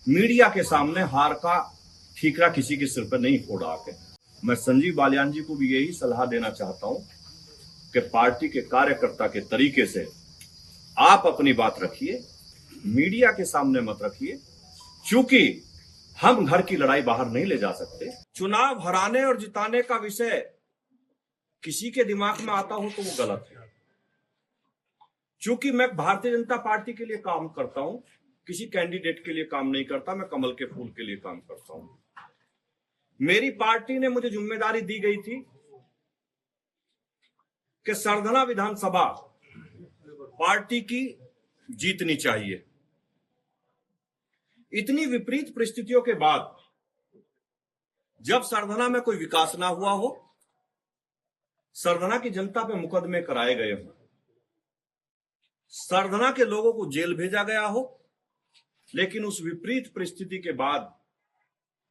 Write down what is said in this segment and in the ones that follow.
Media के सामने हार का ठीकरा किसी के सिर पर नहीं फोड़ा के। मैं संजीव बालियान जी को भी यही सलाह देना चाहता हूं कि पार्टी के कार्यकर्ता के तरीके से आप अपनी बात रखिए, मीडिया के सामने मत रखिए, क्योंकि हम घर की लड़ाई बाहर नहीं ले जा सकते। चुनाव हराने और जिताने का विषय किसी के दिमाग में आता हो तो वो गलत है। क्योंकि मैं भारतीय जनता पार्टी के लिए काम करता हूं, किसी कैंडिडेट के लिए काम नहीं करता, मैं कमल के फूल के लिए काम करता हूं। मेरी पार्टी ने मुझे जिम्मेदारी दी गई थी कि सरधना विधानसभा पार्टी की जीतनी चाहिए। इतनी विपरीत परिस्थितियों के बाद जब सरधना में कोई विकास ना हुआ हो, सरधना की जनता पे मुकदमे कराए गए हों, सरधना के लोगों को जेल भेजा गया हो, लेकिन उस विपरीत परिस्थिति के बाद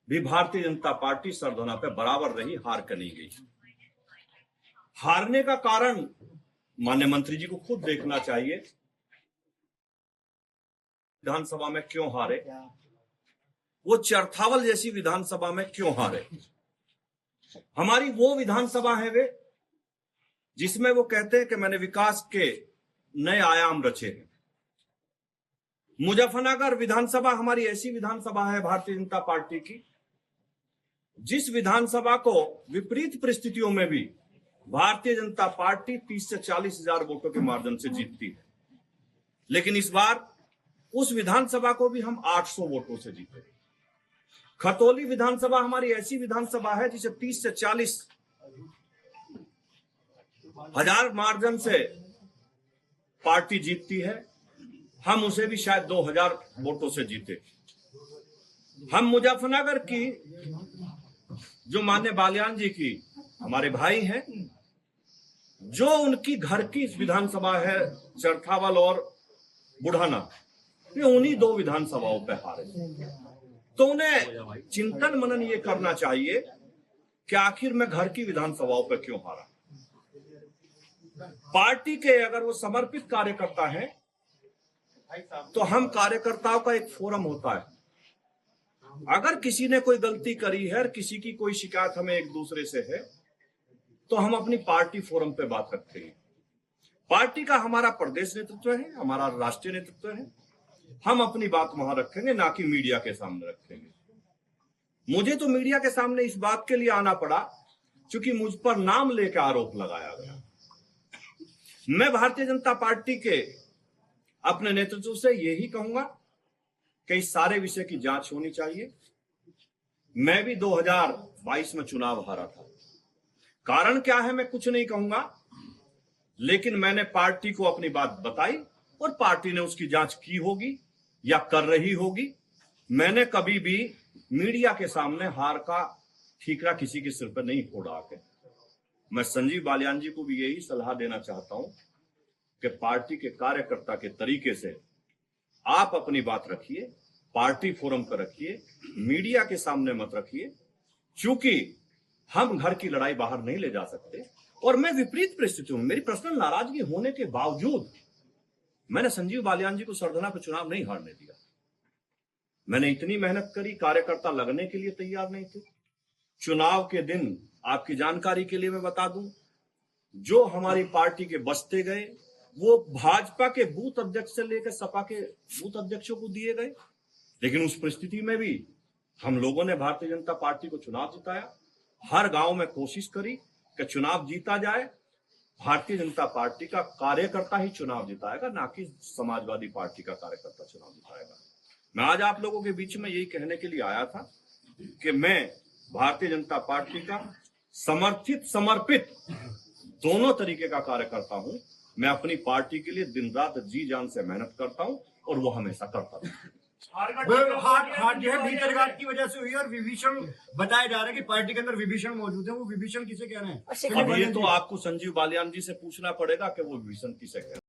भी भारतीय जनता पार्टी सरधना पे बराबर रही, हार कर नहीं गई। हारने का कारण माननीय मंत्री जी को खुद देखना चाहिए। विधानसभा में क्यों हारे, वो चरथावल जैसी विधानसभा में क्यों हारे। हमारी वो विधानसभा है वे जिसमें वो कहते हैं कि मैंने विकास के नए आयाम रचे हैं। मुजफ्फरनगर विधानसभा हमारी ऐसी विधानसभा है भारतीय जनता पार्टी की, जिस विधानसभा को विपरीत परिस्थितियों में भी भारतीय जनता पार्टी 30 से 40 हजार वोटों के मार्जिन से जीतती है। लेकिन इस बार उस विधानसभा को भी हम 800 वोटों से जीते। खतौली विधानसभा हमारी ऐसी विधानसभा है जिसे 30 से 40 हजार मार्जिन से पार्टी जीतती है, हम उसे भी शायद 2000 वोटों से जीते। हम मुजफ्फरनगर की जो माननीय बालियान जी की हमारे भाई हैं, जो उनकी घर की विधानसभा है चरथावल और बुढ़ाना, ये उन्हीं दो विधानसभाओं पे हारे। तो उन्हें चिंतन मनन ये करना चाहिए कि आखिर मैं घर की विधानसभाओं पे क्यों हारा। पार्टी के अगर वो समर्पित कार्यकर्ता हैं तो हम कार्यकर्ताओं का एक फोरम होता है। अगर किसी ने कोई गलती करी है और किसी की कोई शिकायत हमें एक दूसरे से है तो हम अपनी पार्टी फोरम पे बात रखते हैं। पार्टी का हमारा प्रदेश नेतृत्व है, हमारा राष्ट्रीय नेतृत्व है, हम अपनी बात वहां रखेंगे, ना कि मीडिया के सामने रखेंगे। मुझे तो मीडिया के सामने इस बात के लिए आना पड़ा क्योंकि मुझ पर नाम लेकर आरोप लगाया गया। मैं भारतीय जनता पार्टी के अपने नेतृत्व से यही कहूंगा कि इस सारे विषय की जांच होनी चाहिए। मैं भी 2022 में चुनाव हारा था। कारण क्या है मैं कुछ नहीं कहूंगा, लेकिन मैंने पार्टी को अपनी बात बताई और पार्टी ने उसकी जांच की होगी या कर रही होगी। मैंने कभी भी मीडिया के सामने हार का ठीकरा किसी के सिर पर नहीं फोड़ा के। मैं संजीव बालियान जी को भी यही सलाह देना चाहता हूं कि पार्टी के कार्यकर्ता के तरीके से आप अपनी बात रखिए, पार्टी फोरम पर रखिए, मीडिया के सामने मत रखिए, क्योंकि हम घर की लड़ाई बाहर नहीं ले जा सकते। और मैं विपरीत परिस्थितियों में, मेरी पर्सनल नाराजगी होने के बावजूद मैंने संजीव बालियान जी को सरधना पर चुनाव नहीं हारने दिया। मैंने इतनी मेहनत करी, कार्यकर्ता लगने के लिए तैयार नहीं थे। चुनाव के दिन आपकी जानकारी के लिए मैं बता दूं, जो हमारी पार्टी के बचते गए वो भाजपा के बूथ अध्यक्ष से लेकर सपा के बूथ अध्यक्षों को दिए गए। लेकिन उस परिस्थिति में भी हम लोगों ने भारतीय जनता पार्टी को चुनाव जिताया। हर गांव में कोशिश करी कि चुनाव जीता जाए। भारतीय जनता पार्टी का कार्यकर्ता ही चुनाव जिताएगा, ना कि समाजवादी पार्टी का कार्यकर्ता चुनाव जिताएगा। मैं आज आप लोगों के बीच में यही कहने के लिए आया था कि मैं भारतीय जनता पार्टी का समर्पित दोनों तरीके का कार्यकर्ता हूं। मैं अपनी पार्टी के लिए दिन रात जी जान से मेहनत करता हूं और वो हमेशा करता था। हार जो है भीतरघात की वजह से हुई और विभीषण बताया जा रहा है कि पार्टी के अंदर विभीषण मौजूद है। वो विभीषण किसे कह रहे हैं? अब ये तो आपको संजीव बालियान जी से पूछना पड़ेगा कि वो विभीषण किसे कह रहे हैं।